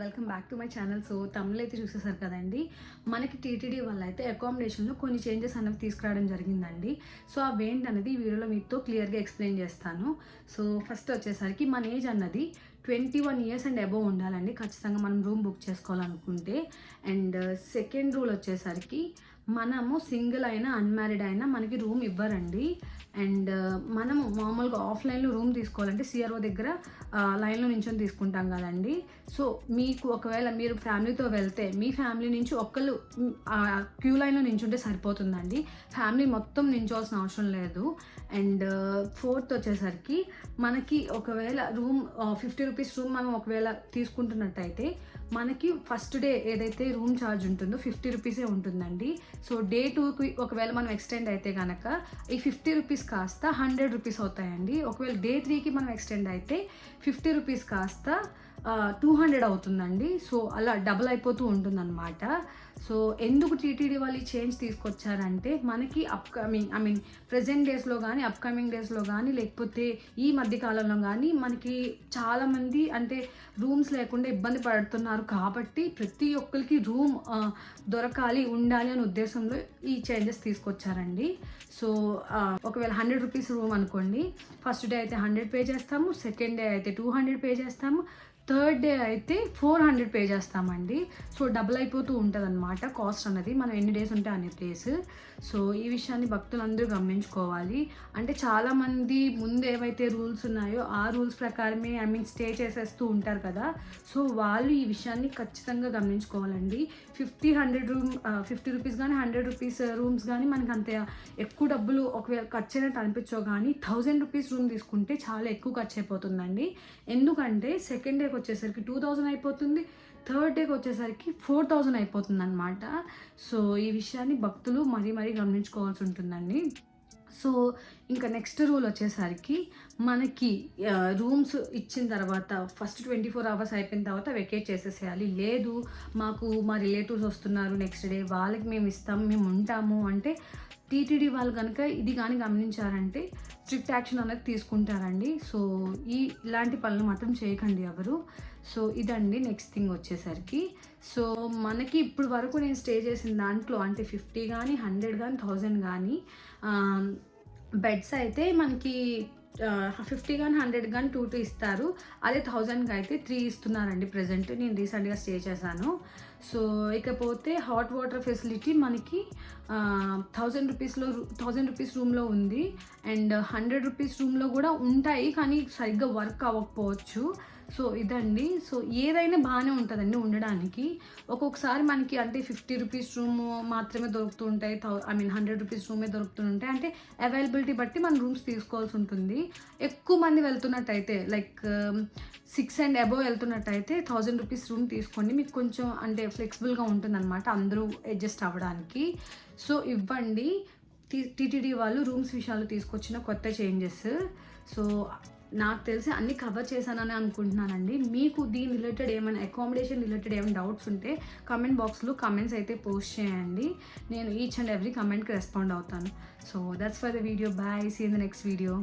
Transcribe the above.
Welcome back to my channel. So Tamil అయితే చూసేసారు కదండి. మనకి టీటీడీ వల్ల అయితే అకామిడేషన్లో కొన్ని చేంజెస్ అనేవి తీసుకురావడం జరిగిందండి. సో అవేంటి అనేది ఈ వీడియోలో మీతో క్లియర్గా ఎక్స్ప్లెయిన్ చేస్తాను. సో ఫస్ట్ వచ్చేసరికి మన ఏజ్ అన్నది 21 ఇయర్స్ అండ్ అబోవ్ ఉండాలండి ఖచ్చితంగా మనం రూమ్ బుక్ చేసుకోవాలనుకుంటే. అండ్ సెకండ్ రూల్ వచ్చేసరికి మనము సింగిల్ అయినా అన్మ్యారీడ్ అయినా మనకి రూమ్ ఇవ్వరండి. అండ్ మనము మామూలుగా ఆఫ్లైన్లో రూమ్ తీసుకోవాలంటే సిఆర్ఓ దగ్గర లైన్లో నించొని తీసుకుంటాం కదండి. సో మీకు ఒకవేళ మీరు ఫ్యామిలీతో వెళ్తే మీ ఫ్యామిలీ నుంచి ఒక్కళ్ళు క్యూ లైన్లో నించుంటే సరిపోతుందండి. ఫ్యామిలీ మొత్తం నించోవాల్సిన అవసరం లేదు. అండ్ ఫోర్త్ వచ్చేసరికి మనకి ఒకవేళ రూమ్ 50 రూపీస్ రూమ్ మనం ఒకవేళ తీసుకుంటున్నట్టయితే మనకి ఫస్ట్ డే ఏదైతే రూమ్ ఛార్జ్ ఉంటుందో 50 రూపీసే ఉంటుందండి. సో డే 2కి ఒకవేళ మనం ఎక్స్టెండ్ అయితే కనుక ఈ 50 రూపీస్ కాస్త 100 రూపీస్ అవుతాయండి. ఒకవేళ డే 3కి మనం ఎక్స్టెండ్ అయితే 50 రూపీస్ కాస్త 200 అవుతుందండి. సో అలా డబుల్ అయిపోతూ ఉంటుందన్నమాట. సో ఎందుకు టీటీడీ వాళ్ళు ఈ చేంజ్ తీసుకొచ్చారంటే మనకి ప్రజెంట్ డేస్లో కానీ అప్కమింగ్ డేస్లో కానీ లేకపోతే ఈ మధ్యకాలంలో కానీ మనకి చాలామంది అంటే రూమ్స్ లేకుండా ఇబ్బంది పడుతున్నారు కాబట్టి ప్రతి ఒక్కరికి రూమ్ దొరకాలి ఉండాలి అనే ఉద్దేశంలో ఈ చేంజెస్ తీసుకొచ్చారండి. సో ఒకవేళ 100 రూపీస్ రూమ్ అనుకోండి, ఫస్ట్ డే అయితే 100 పే చేస్తాము, సెకండ్ డే అయితే 200 పే చేస్తాము, థర్డ్ డే అయితే 400 పే చేస్తామండి. సో డబుల్ అయిపోతూ ఉంటుంది అనమాట కాస్ట్ అన్నది మనం ఎన్ని డేస్ ఉంటే అన్ని ప్లేస్. సో ఈ విషయాన్ని భక్తులందరూ గమనించుకోవాలి. అంటే చాలామంది ముందు ఏవైతే రూల్స్ ఉన్నాయో ఆ రూల్స్ ప్రకారమే స్టే చేసేస్తూ ఉంటారు కదా. సో వాళ్ళు ఈ విషయాన్ని ఖచ్చితంగా గమనించుకోవాలండి. 50 రూపీస్ కానీ 100 రూపీస్ రూమ్స్ కానీ మనకి అంత ఎక్కువ డబ్బులు ఒకవేళ ఖర్చు అయినట్టు అనిపించో కానీ 1000 రూపీస్ రూమ్ తీసుకుంటే చాలా ఎక్కువ ఖర్చు అయిపోతుందండి. ఎందుకంటే సెకండ్ డే వచ్చేసరికి 2000 అయిపోతుంది, థర్డ్ డేకి వచ్చేసరికి 4000 అయిపోతుంది అనమాట. సో ఈ విషయాన్ని భక్తులు మరీ గమనించుకోవాల్సి ఉంటుందండి. సో ఇంకా నెక్స్ట్ రూల్ వచ్చేసరికి మనకి రూమ్స్ ఇచ్చిన తర్వాత ఫస్ట్ 24 అవర్స్ అయిపోయిన తర్వాత వెకేట్ చేసేసేయాలి. లేదు మాకు మా రిలేటివ్స్ వస్తున్నారు నెక్స్ట్ డే వాళ్ళకి మేము ఇస్తాము మేము ఉంటాము అంటే టీటీడీ వాళ్ళు కనుక ఇది కానీ గమనించారంటే స్ట్రిక్ట్ యాక్షన్ అనేది తీసుకుంటారండి. సో ఇలాంటి పనులు మాత్రం చేయకండి ఎవరు. సో ఇదండి నెక్స్ట్ థింగ్ వచ్చేసరికి. సో మనకి ఇప్పుడు వరకు నేను స్టే చేసిన దాంట్లో అంటే 50 కానీ 100 కానీ 1000 కానీ బెడ్స్ అయితే మనకి 50 కానీ 100 కానీ 2 ఇస్తారు. అదే 1000కి అయితే 3 ఇస్తున్నారండి ప్రజెంట్. నేను రీసెంట్గా స్టే చేశాను. సో ఇకపోతే హాట్ వాటర్ ఫెసిలిటీ మనకి 1000 రూపీస్ రూమ్లో ఉంది. అండ్ 100 రూపీస్ రూమ్లో కూడా ఉంటాయి కానీ సరిగ్గా వర్క్ అవ్వకపోవచ్చు. సో ఇదండి. సో ఏదైనా బాగానే ఉంటుందండి ఉండడానికి. ఒక్కొక్కసారి మనకి అంటే 50 రూపీస్ రూమ్ మాత్రమే దొరుకుతూ ఉంటాయి, 100 రూపీస్ రూమే దొరుకుతుంటాయి. అంటే అవైలబిలిటీ బట్టి మనం రూమ్స్ తీసుకోవాల్సి ఉంటుంది. ఎక్కువ మంది వెళ్తున్నట్టయితే లైక్ 6 అండ్ అబోవ్ వెళ్తున్నట్టయితే 1000 రూపీస్ రూమ్ తీసుకోండి. మీకు కొంచెం అంటే ఫ్లెక్సిబుల్గా ఉంటుంది అనమాట అందరూ అడ్జస్ట్ అవ్వడానికి. సో ఇవ్వండి టీటీడీ వాళ్ళు రూమ్స్ విషయాలు తీసుకొచ్చిన కొత్త చేంజెస్. సో నాకు తెలిసి అన్నీ కవర్ చేశానని అనుకుంటున్నానండి. మీకు దీని రిలేటెడ్ ఏమైనా అకామిడేషన్ రిలేటెడ్ ఏమైనా డౌట్స్ ఉంటే కమెంట్ బాక్స్లో కమెంట్స్ అయితే పోస్ట్ చేయండి. నేను ఈచ్ అండ్ ఎవ్రీ కమెంట్కి రెస్పాండ్ అవుతాను. So that's for the video. Bye, see in the next video.